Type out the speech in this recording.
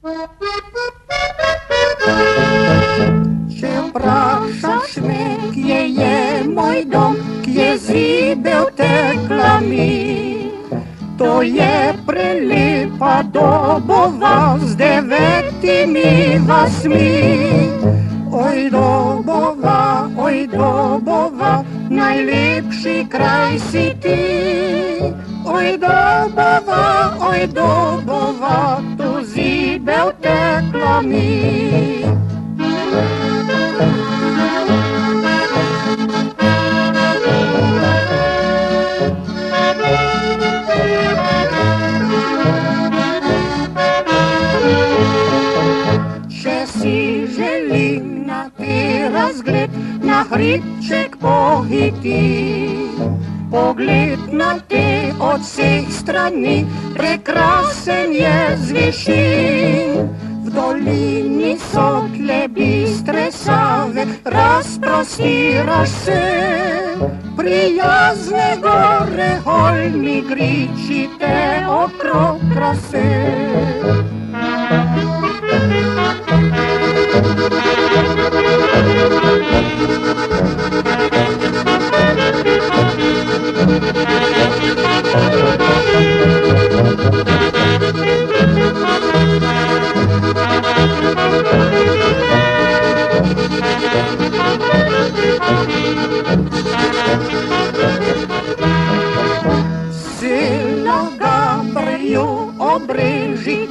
Če vprašaš me, kje je moj dom, kje zibel tekla mi, to je prelepa Dobova z 9 vasmi. Oj Dobova, najlepši kraj si ti. Oj Dobova, tu zibel tekla mi. Če si želim na te razgled, na hribček pohiti, pogled na te od vseh strani, prekrasen je z višin. V dolini so tle bistre Save, razprostiraš se, prijazne gore, holmi, griči te okrog krase. Sela Gabriju, Obrežji,